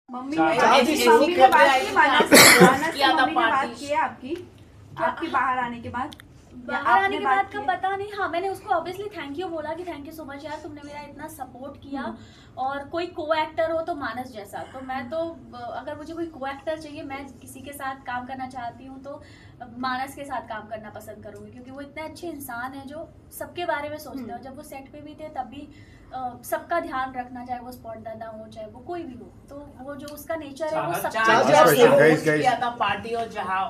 Mummy ने बात की, मानस मम्मी ने बात की है आपकी बाहर आने के बाद। बाहर आने के बाद का पता नहीं। हाँ, मैंने उसको ऑब्वियसली थैंक यू बोला कि थैंक यू सो मच यार, तुमने मेरा इतना सपोर्ट किया। और कोई को एक्टर हो तो मानस जैसा, तो मैं तो अगर मुझे कोई को एक्टर चाहिए, मैं किसी के साथ काम करना चाहती हूँ तो मानस के साथ काम करना पसंद करूँगी, क्योंकि वो इतने अच्छे इंसान हैं जो सबके बारे में सोचते हैं। जब वो सेट पे भी थे तब भी सबका ध्यान रखना, चाहे वो स्पॉट दादा हो चाहे वो कोई भी हो, तो वो जो उसका नेचर है वो सब किया था पार्टी। और जहाँ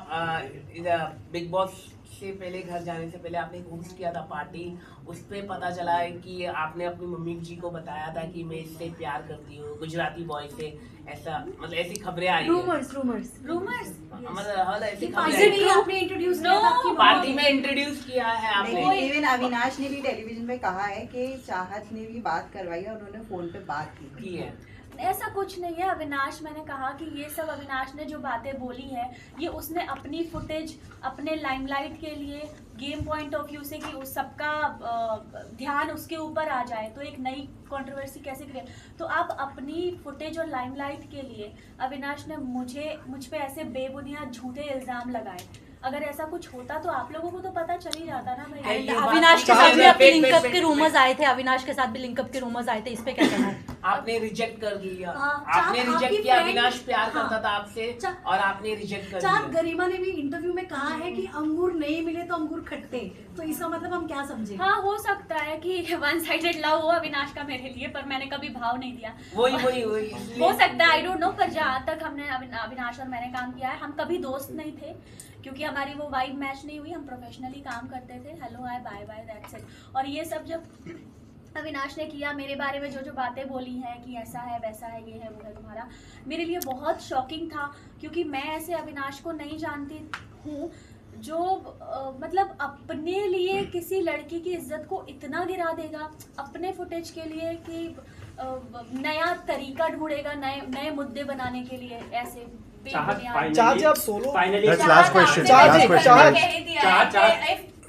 बिग बॉस से पहले घर जाने से पहले आपने होस्ट किया था पार्टी, उस पे पता चला है कि आपने अपनी मम्मी जी को बताया था कि मैं इससे प्यार करती हूँ, गुजराती बॉय से। ऐसा मतलब ऐसी खबरें आई हैं। रूमर्स मतलब ऐसी खबरें आपने इंट्रोड्यूस किया था आपकी पार्टी में इंट्रोड्यूस किया है आपने। इवन अविनाश ने भी टेलीविजन में कहा है कि चाहत ने भी बात करवाई है और उन्होंने फोन पे बात की है। ऐसा कुछ नहीं है अविनाश। मैंने कहा कि ये सब अविनाश ने जो बातें बोली है ये उसने अपनी फुटेज, अपने लाइमलाइट के लिए, गेम पॉइंट ऑफ व्यू से कि उस सबका ध्यान उसके ऊपर आ जाए तो एक नई कंट्रोवर्सी कैसे क्रिएट। तो आप अपनी फुटेज और लाइमलाइट के लिए अविनाश ने मुझ पे ऐसे बेबुनियाद झूठे इल्जाम लगाए। अगर ऐसा कुछ होता तो आप लोगों को तो पता चल ही जाता ना भाई। अविनाश के साथ भी आपके लिंकअप के रूमर्स आए थे, अविनाश के साथ भी लिंकअप के रूमर्स आए थे, इस पे क्या कहना है? आपने रिजेक्ट कर दिया। आपने रिजेक्ट किया। अविनाश प्यार करता था आपसे और आपने रिजेक्ट कर दिया। गरिमा ने भी इंटरव्यू में कहा है कि अंगूर नहीं मिले तो अंगूर खट्टे, तो इसका मतलब हम क्या समझे? हाँ, हो सकता है कि वन साइडेड लव हो अविनाश का मेरे लिए, पर मैंने कभी भाव नहीं दिया। वही हो सकता है, आई डोंट नो। पर जहाँ तक हमने अविनाश और मैंने काम किया है, हम कभी दोस्त नहीं थे क्योंकि हमारी वो वाइब मैच नहीं हुई। हम प्रोफेशनली काम करते थे, hello hi bye bye that's it. और ये सब जब अविनाश ने किया मेरे बारे में, जो बातें बोली हैं कि ऐसा है वैसा है, ये है वो है तुम्हारा, मेरे लिए बहुत शॉकिंग था। क्योंकि मैं ऐसे अविनाश को नहीं जानती हूँ जो मतलब अपने लिए किसी लड़की की इज्जत को इतना गिरा देगा, अपने फुटेज के लिए कि नया तरीका ढूंढेगा नए मुद्दे बनाने के लिए। ऐसे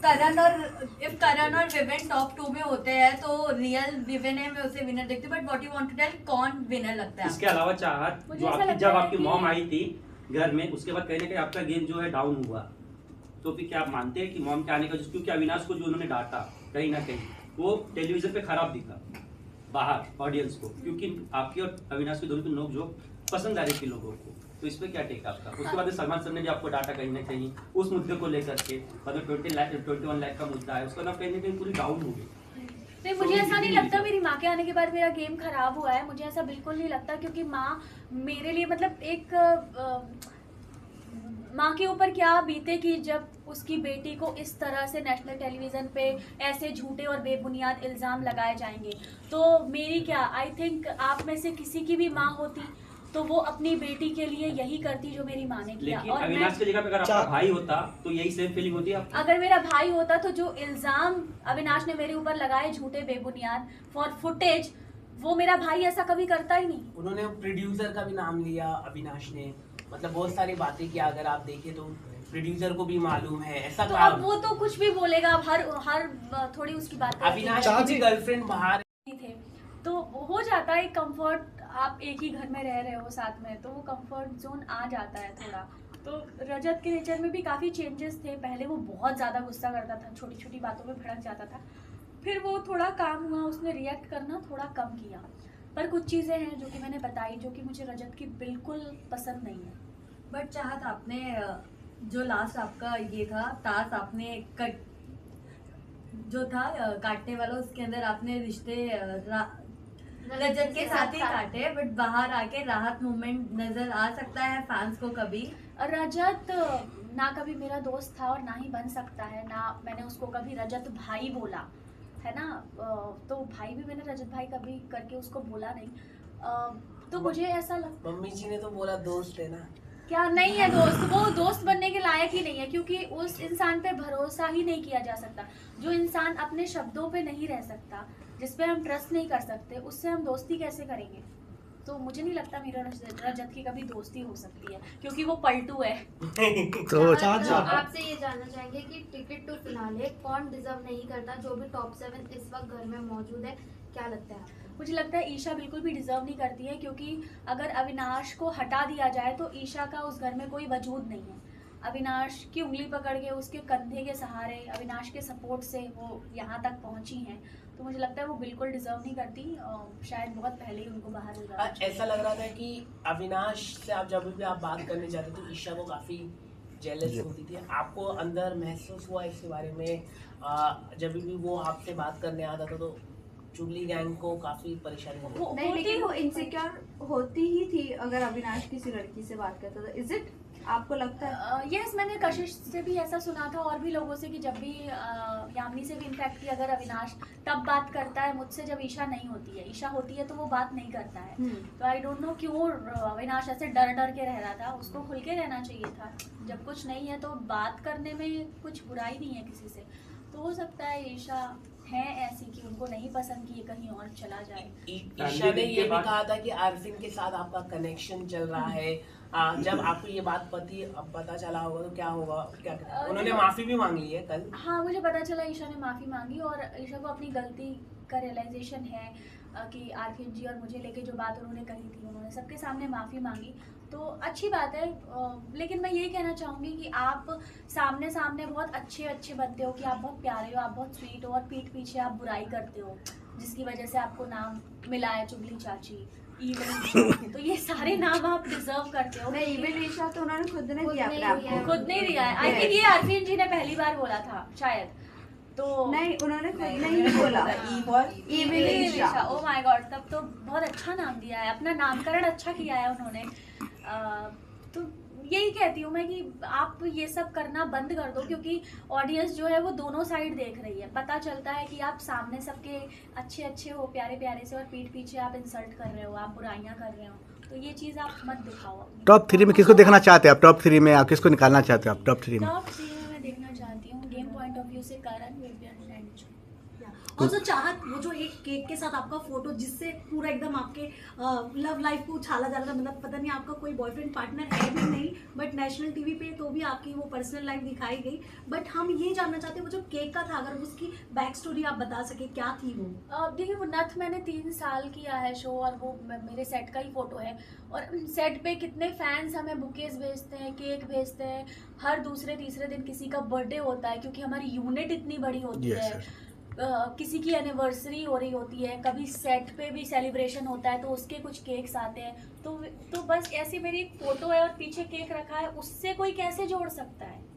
करण और विवेन टॉप 2 में होते हैं तो रियल विवेन है, मैं उसे विनर देखती हूँ। But what you want to tell, कौन विनर लगता है? इसके अलावा चाहत जो जब आपकी मॉम आई थी घर में, उसके बाद कहीं ना कहीं आपका गेम जो है डाउन हुआ, तो फिर क्या आप मानते हैं कि मॉम के आने का, क्योंकि अविनाश को जो उन्होंने डांटा कहीं ना कहीं वो टेलीविजन पे खराब दिखा बाहर ऑडियंस को, क्योंकि आपकी और अविनाश की दोनों की नोक जो पसंद आ रही थी लोगों को, तो इस पे क्या टेक आपका? उसके बाद सलमान सर ने भी आपको डाटा कहीं ना कहीं उस मुद्दे को लेकर के, मतलब 21 लाख का मुद्दा है, उसका नाम कहीं ना कहीं पूरी डाउन हो गई। नहीं, मुझे ऐसा नहीं लगता मेरी माँ के आने के बाद मेरा गेम खराब हुआ है। मुझे ऐसा बिल्कुल नहीं लगता, क्योंकि माँ मेरे लिए मतलब एक माँ के ऊपर क्या बीते कि जब उसकी बेटी को इस तरह से नेशनल टेलीविजन पे ऐसे झूठे और बेबुनियाद इल्ज़ाम लगाए जाएंगे। तो मेरी क्या, आई थिंक आप में से किसी की भी माँ होती तो वो अपनी बेटी के लिए यही करती जो मेरी माँ ने किया। और अविनाश की जगह पे अगर आपका भाई होता तो यही सेम फीलिंग होती है? अगर मेरा भाई होता तो जो इल्ज़ाम अविनाश ने मेरे ऊपर लगाए झूठे बेबुनियाद फॉर फुटेज, वो मेरा भाई ऐसा कभी करता ही नहीं। उन्होंने प्रोड्यूसर का भी नाम लिया अविनाश ने, मतलब बहुत सारी बातें किया। अगर आप देखें तो प्रोड्यूसर को भी मालूम है ऐसा। तो अब वो तो कुछ भी बोलेगा, हर थोड़ी उसकी बात। अविनाश की गर्लफ्रेंड बाहर थे तो हो जाता है कंफर्ट, आप एक ही घर में रह रहे हो साथ में, तो वो कंफर्ट जोन आ जाता है थोड़ा। तो रजत के नेचर में भी काफ़ी चेंजेस थे। पहले वो बहुत ज़्यादा गुस्सा करता था, छोटी छोटी बातों पे भड़क जाता था, फिर वो थोड़ा काम हुआ, उसने रिएक्ट करना थोड़ा कम किया। पर कुछ चीज़ें हैं जो कि मैंने बताई जो कि मुझे रजत की बिल्कुल पसंद नहीं है। बट चाहत, आपने जो लास्ट आपका ये था टास्क, आपने जो था काटने वाला, उसके अंदर आपने रिश्ते रजत के साथ ही काटे, बट बाहर आके राहत मूवमेंट नजर आ सकता है फैंस को कभी? रजत ना कभी मेरा दोस्त था और ना ही बन सकता है, ना मैंने उसको कभी रजत भाई बोला है ना। तो भाई भी मैंने रजत भाई कभी करके उसको बोला नहीं। तो मुझे ऐसा लगता, मम्मी जी ने तो बोला दोस्त है ना। क्या नहीं है दोस्त, वो दोस्त बनने के लायक ही नहीं है, क्योंकि उस इंसान पे भरोसा ही नहीं किया जा सकता। जो इंसान अपने शब्दों पे नहीं रह सकता, जिस पे हम ट्रस्ट नहीं कर सकते, उससे हम दोस्ती कैसे करेंगे? तो मुझे नहीं लगता मेरा रजत की कभी दोस्ती हो सकती है, क्योंकि वो पलटू है। तो आपसे ये जानना चाहेंगे कि टिकट टू फिनाले कौन डिजर्व नहीं करता? जो भी टॉप 7 इस वक्त घर में मौजूद है, क्या लगता है आपको? मुझे लगता है ईशा बिल्कुल भी डिजर्व नहीं करती है, क्योंकि अगर अविनाश को हटा दिया जाए तो ईशा का उस घर में कोई वजूद नहीं है। अविनाश की उंगली पकड़ के, उसके कंधे के सहारे, अविनाश के सपोर्ट से वो यहाँ तक पहुँची हैं। तो मुझे लगता है वो बिल्कुल डिजर्व नहीं करती, और शायद बहुत पहले ही उनको बाहर हो जाना चाहिए। ऐसा लग रहा था कि अविनाश से आप जब भी आप बात करने जाते तो ईशा को काफ़ी जेलस होती थी। आपको अंदर महसूस हुआ इसके बारे में? जब भी वो आपसे बात करने आता था तो चुगली गैंग को काफ़ी परेशानी होती थी। नहीं, लेकिन वो इनसिक्योर होती ही थी अगर अविनाश किसी लड़की से बात करता था। इज इट, आपको लगता है? यस, मैंने कशिश से भी ऐसा सुना था और भी लोगों से कि जब भी यामिनी से भी इनफैक्ट कि अगर अविनाश तब बात करता है मुझसे जब ईशा नहीं होती है, ईशा होती है तो वो बात नहीं करता है। तो आई डोंट नो क्यों अविनाश ऐसे डर डर के रह रहा था। उसको खुल के रहना चाहिए था। जब कुछ नहीं है तो बात करने में कुछ बुराई नहीं है किसी से। तो हो सकता है ईशा है ऐसी कि उनको नहीं पसंद कि ये कहीं और चला जाए। ईशा ने ये भी कहा था कि आरफिन के साथ आपका कनेक्शन चल रहा है। जब आपको ये बात पता चला होगा तो क्या होगा? क्या उन्होंने माफी भी मांग ली है कल? हाँ, मुझे पता चला ईशा ने माफ़ी मांगी और ईशा को अपनी गलती का रियलाइजेशन है कि आरफिन जी और मुझे लेके जो बात उन्होंने कही थी, उन्होंने सबके सामने माफ़ी मांगी। तो अच्छी बात है। लेकिन मैं ये कहना चाहूँगी कि आप सामने सामने बहुत अच्छे बनते हो, कि आप बहुत प्यारे हो, आप बहुत स्वीट हो, और पीठ पीछे आप बुराई करते हो, जिसकी वजह से आपको नाम मिला है चुगली चाची, इविल। तो ये सारे नाम आप डिजर्व करते हो। नहीं, इविल ईशा तो उन्होंने खुद ने दिया अपने आप को। खुद नहीं दिया है। आई थिंक ये आरफिन जी ने पहली बार बोला था शायद। तो नहीं, उन्होंने खुद नहीं बोला evil Isha. Oh my God, तब तो बहुत अच्छा नाम दिया है, अपना नामकरण अच्छा किया है उन्होंने। तो यही कहती हूँ मैं कि आप ये सब करना बंद कर दो, क्योंकि ऑडियंस जो है वो दोनों साइड देख रही है। पता चलता है कि आप सामने सबके अच्छे हो, प्यारे से, और पीठ पीछे आप इंसल्ट कर रहे हो, आप बुराइयां कर रहे हो। तो ये चीज़ आप मत दिखाओ। टॉप 3 में किसको देखना चाहते हैं आप? टॉप 3 में आप किसको निकालना चाहते हो आप? टॉप 3 में मैं देखना चाहती हूँ गेम पॉइंट ऑफ व्यू से करण, विवियन एंड जो। और जो चाहत, वो जो एक केक के साथ आपका फोटो, जिससे पूरा एकदम आपके लव लाइफ को उछाला जा रहा था, मतलब पता नहीं आपका कोई बॉयफ्रेंड पार्टनर है भी नहीं, बट नेशनल टीवी पे तो भी आपकी वो पर्सनल लाइफ दिखाई गई। बट हम ये जानना चाहते हैं वो जो केक का था, अगर उसकी बैक स्टोरी आप बता सके, क्या थी वो? देखिए, वो नथ मैंने 3 साल किया है शो, और वो मेरे सेट का ही फोटो है। और सेट पे कितने फैंस हमें बुकेज भेजते हैं, केक भेजते हैं। हर दूसरे तीसरे दिन किसी का बर्थडे होता है, क्योंकि हमारी यूनिट इतनी बड़ी होती है। किसी की एनिवर्सरी हो रही होती है, कभी सेट पे भी सेलिब्रेशन होता है तो उसके कुछ केक्स आते हैं। तो बस ऐसी मेरी एक फोटो है और पीछे केक रखा है, उससे कोई कैसे जोड़ सकता है?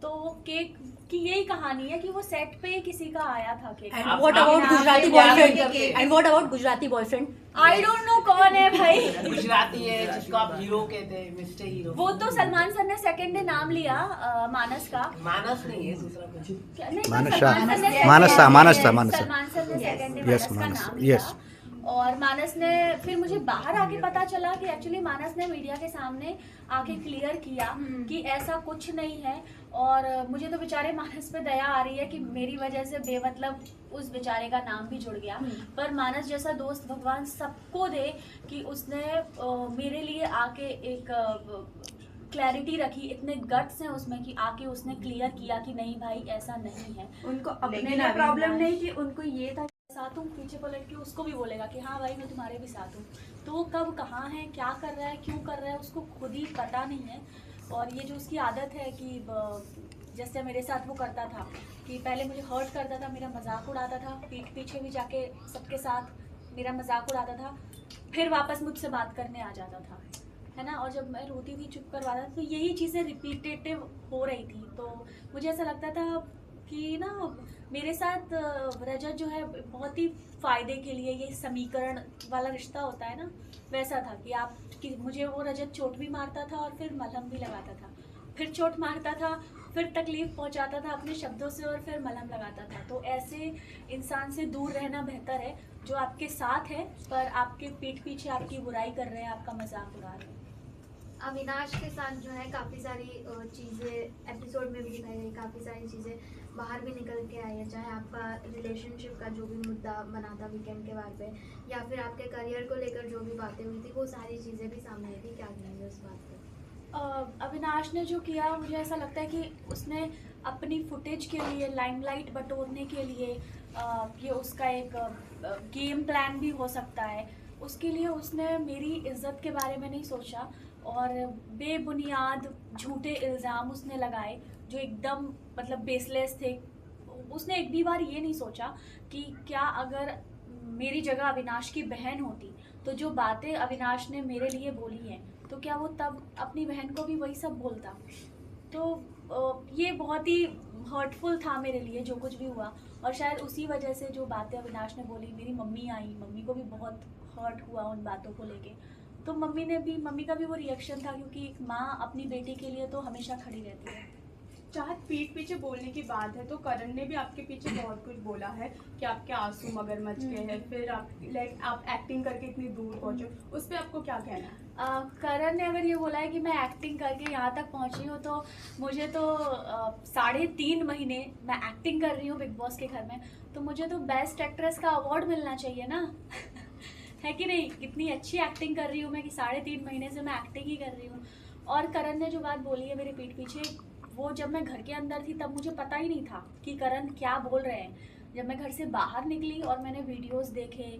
तो केक की यही कहानी है कि वो सेट पे किसी का आया था cake. And what about Gujarati boyfriend? And what about Gujarati boyfriend? I don't know कौन है भाई। गुजराती है जिसको आप हीरो कहते हैं, मिस्टर हीरो। वो तो सलमान सर ने सेकंड डे नाम लिया मानस का। मानस नहीं है, दूसरा कुछ। नहीं, मानस सलमान सर ने सेकंड डे मानस का नाम लिया। और मानस ने फिर मुझे बाहर आके पता चला कि एक्चुअली मानस ने मीडिया के सामने आके क्लियर किया कि ऐसा कुछ नहीं है। और मुझे तो बेचारे मानस पे दया आ रही है कि मेरी वजह से बेमतलब उस बेचारे का नाम भी जुड़ गया। पर मानस जैसा दोस्त भगवान सबको दे कि उसने मेरे लिए आके एक क्लैरिटी रखी, इतने गट्स हैं उसमें कि आके उसने क्लियर किया कि नहीं भाई ऐसा नहीं है। उनको अपने लिए प्रॉब्लम नहीं थी, उनको ये था साथ हूँ, पीछे पलट के उसको भी बोलेगा कि हाँ भाई मैं तुम्हारे भी साथ हूँ। तो वो कब कहाँ है, क्या कर रहा है, क्यों कर रहा है, उसको खुद ही पता नहीं है। और ये जो उसकी आदत है कि जैसे मेरे साथ वो करता था कि पहले मुझे हर्ट करता था, मेरा मजाक उड़ाता था, पीठ पीछे भी जाके सबके साथ मेरा मजाक उड़ाता था, फिर वापस मुझसे बात करने आ जाता था, है ना। और जब मैं रोती थी चुप करवाता था, तो यही चीज़ें रिपीटेटिव हो रही थी। तो मुझे ऐसा लगता था कि ना मेरे साथ रजत जो है बहुत ही फ़ायदे के लिए, ये समीकरण वाला रिश्ता होता है ना, वैसा था कि मुझे वो रजत चोट भी मारता था और फिर मलहम भी लगाता था, फिर चोट मारता था, फिर तकलीफ़ पहुंचाता था अपने शब्दों से और फिर मलहम लगाता था। तो ऐसे इंसान से दूर रहना बेहतर है जो आपके साथ है पर आपके पीठ पीछे आपकी बुराई कर रहे हैं, आपका मजाक उड़ा रहे हैं। अविनाश के साथ जो है काफ़ी सारी चीज़ें एपिसोड में भी दिखाई गई, काफ़ी सारी चीज़ें बाहर भी निकल के आई है, चाहे आपका रिलेशनशिप का जो भी मुद्दा बना था वीकेंड के बाद पे, या फिर आपके करियर को लेकर जो भी बातें हुई थी, वो सारी चीज़ें भी सामने आई थी। क्या कहेंगे उस बात पर? अविनाश ने जो किया, मुझे ऐसा लगता है कि उसने अपनी फुटेज के लिए, लाइमलाइट बटोरने के लिए, ये उसका एक गेम प्लान भी हो सकता है। उसके लिए उसने मेरी इज्जत के बारे में नहीं सोचा और बेबुनियाद झूठे इल्ज़ाम उसने लगाए जो एकदम मतलब बेसलेस थे। उसने एक भी बार ये नहीं सोचा कि क्या अगर मेरी जगह अविनाश की बहन होती तो जो बातें अविनाश ने मेरे लिए बोली हैं तो क्या वो तब अपनी बहन को भी वही सब बोलता। तो ये बहुत ही हर्टफुल था मेरे लिए जो कुछ भी हुआ, और शायद उसी वजह से जो बातें अविनाश ने बोली, मेरी मम्मी आई, मम्मी को भी बहुत हर्ट हुआ उन बातों को लेके। तो मम्मी का भी वो रिएक्शन था, क्योंकि एक माँ अपनी बेटी के लिए तो हमेशा खड़ी रहती है। चाहत पीठ पीछे बोलने की बात है तो करण ने भी आपके पीछे बहुत कुछ बोला है कि आपके आंसू मगरमच्छ के हैं, फिर आप एक्टिंग करके इतनी दूर पहुंचे, उस पर आपको क्या कहना है? करण ने अगर ये बोला है कि मैं एक्टिंग करके यहाँ तक पहुँची हूँ तो मुझे तो 3.5 महीने मैं एक्टिंग कर रही हूँ बिग बॉस के घर में, तो मुझे तो बेस्ट एक्ट्रेस का अवार्ड मिलना चाहिए ना है कि नहीं? कितनी अच्छी एक्टिंग कर रही हूँ मैं कि 3.5 महीने से मैं एक्टिंग ही कर रही हूँ। और करण ने जो बात बोली है मेरे पीठ पीछे, वो जब मैं घर के अंदर थी तब मुझे पता ही नहीं था कि करण क्या बोल रहे हैं। जब मैं घर से बाहर निकली और मैंने वीडियोस देखे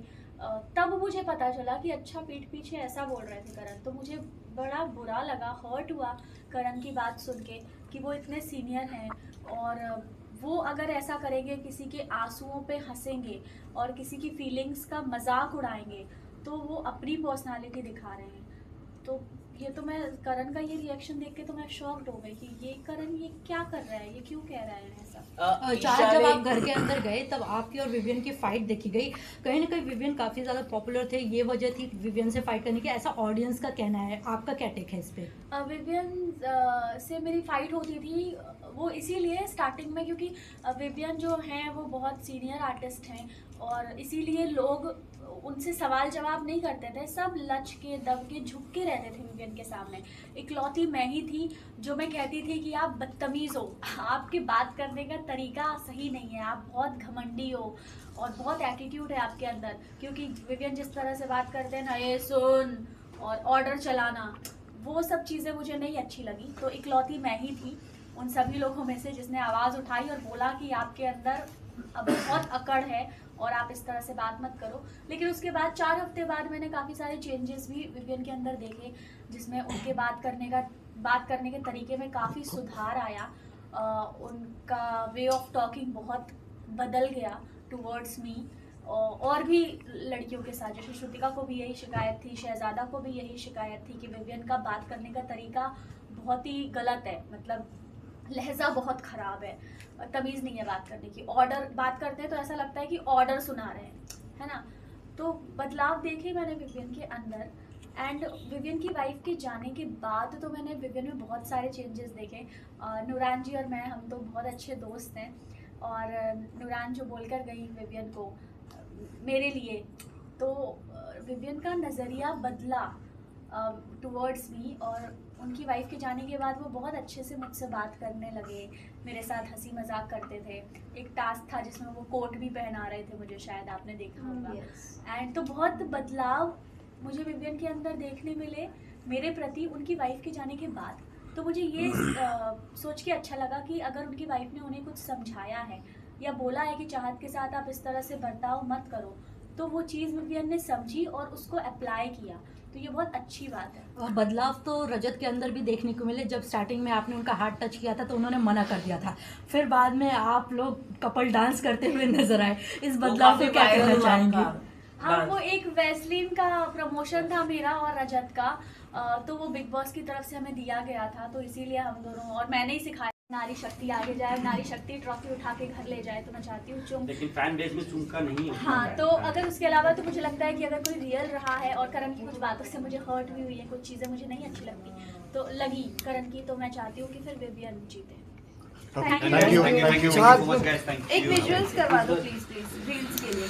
तब मुझे पता चला कि अच्छा पीठ पीछे ऐसा बोल रहे थे करण। तो मुझे बड़ा बुरा लगा, हर्ट हुआ करण की बात सुन के कि वो इतने सीनियर हैं और वो अगर ऐसा करेंगे, किसी के आंसुओं पे हंसेंगे और किसी की फीलिंग्स का मजाक उड़ाएंगे तो वो अपनी पर्सनालिटी दिखा रहे हैं। तो ये तो मैं करण का ये रिएक्शन देख के तो मैं शॉक्ड हो गई कि ये करण ये क्या कर रहा है, ये क्यों कह रहा है ऐसा। चाहे जब आप घर के अंदर गए तब आपकी और विवियन की फाइट देखी गई, कहीं ना कहीं विवियन काफ़ी ज़्यादा पॉपुलर थे, ये वजह थी विवियन से फाइट करने की, ऐसा ऑडियंस का कहना है। आपका क्या टेक है इस पे? विवियन से मेरी फाइट होती थी वो इसीलिए स्टार्टिंग में क्योंकि विवियन जो हैं वो बहुत सीनियर आर्टिस्ट हैं और इसीलिए लोग उनसे सवाल जवाब नहीं करते थे, सब लच के दब के झुक के रहते थे विवियन के सामने। इकलौती मैं ही थी जो मैं कहती थी कि आप बदतमीज़ हो, आपके बात करने का तरीका सही नहीं है, आप बहुत घमंडी हो और बहुत एटीट्यूड है आपके अंदर। क्योंकि विवियन जिस तरह से बात करते हैं ना, ये सुन और ऑर्डर चलाना, वो सब चीज़ें मुझे नहीं अच्छी लगी। तो इकलौती मैं ही थी उन सभी लोगों में से जिसने आवाज़ उठाई और बोला कि आपके अंदर अब बहुत अकड़ है और आप इस तरह से बात मत करो। लेकिन उसके बाद 4 हफ्ते बाद मैंने काफ़ी सारे चेंजेस भी विवियन के अंदर देखे, जिसमें उनके बात करने के तरीके में काफ़ी सुधार आया। उनका वे ऑफ टॉकिंग बहुत बदल गया टूवर्ड्स मी। और भी लड़कियों के साथ, जैसे श्रुतिका को भी यही शिकायत थी, शहजादा को भी यही शिकायत थी कि विवियन का बात करने का तरीका बहुत ही गलत है, मतलब लहजा बहुत ख़राब है, तमीज़ नहीं है बात करने की। ऑर्डर बात करते हैं तो ऐसा लगता है कि ऑर्डर सुना रहे हैं, है ना। तो बदलाव देखे मैंने विवियन के अंदर। एंड विवियन की वाइफ के जाने के बाद तो मैंने विवियन में बहुत सारे चेंजेस देखे। नूरान जी और मैं, हम तो बहुत अच्छे दोस्त हैं और नूरान जो बोलकर गई विवियन को मेरे लिए, तो विवियन का नज़रिया बदला टुवर्ड्स मी। और उनकी वाइफ के जाने के बाद वो बहुत अच्छे से मुझसे बात करने लगे, मेरे साथ हंसी मजाक करते थे। एक टास्क था जिसमें वो कोट भी पहना रहे थे मुझे, शायद आपने देखा होगा। एंड तो बहुत बदलाव मुझे विवियन के अंदर देखने मिले मेरे प्रति उनकी वाइफ के जाने के बाद। तो मुझे ये सोच के अच्छा लगा कि अगर उनकी वाइफ ने उन्हें कुछ समझाया है या बोला है कि चाहत के साथ आप इस तरह से बर्ताव मत करो, तो वो चीज़ विवियन ने समझी और उसको अप्लाई किया, तो ये बहुत अच्छी बात है। बदलाव तो रजत के अंदर भी देखने को मिले। जब स्टार्टिंग में आपने उनका हाथ टच किया था तो उन्होंने मना कर दिया था, फिर बाद में आप लोग कपल डांस करते हुए नजर आए, इस बदलाव को क्या कहना चाहेंगे? हाँ, वो एक वैसलीन का प्रमोशन था मेरा और रजत का, तो वो बिग बॉस की तरफ से हमें दिया गया था, तो इसीलिए हम दोनों, और मैंने ही सिखाया नारी शक्ति आगे जाए, नारी शक्ति ट्रॉफी उठा के घर ले जाए। तो मैं चाहती हूँ चुम, लेकिन फैन बेस में चुमका नहीं है। हाँ, तो अगर उसके अलावा तो मुझे लगता है कि अगर कोई रियल रहा है और करण की कुछ बातों से मुझे हर्ट भी हुई है, कुछ चीज़ें मुझे नहीं अच्छी लगती तो लगी करण की, तो मैं चाहती हूँ कि फिर विवियन जीते। Thank you. एक विजुअल्स करवा दो प्लीज रील्स के लिए।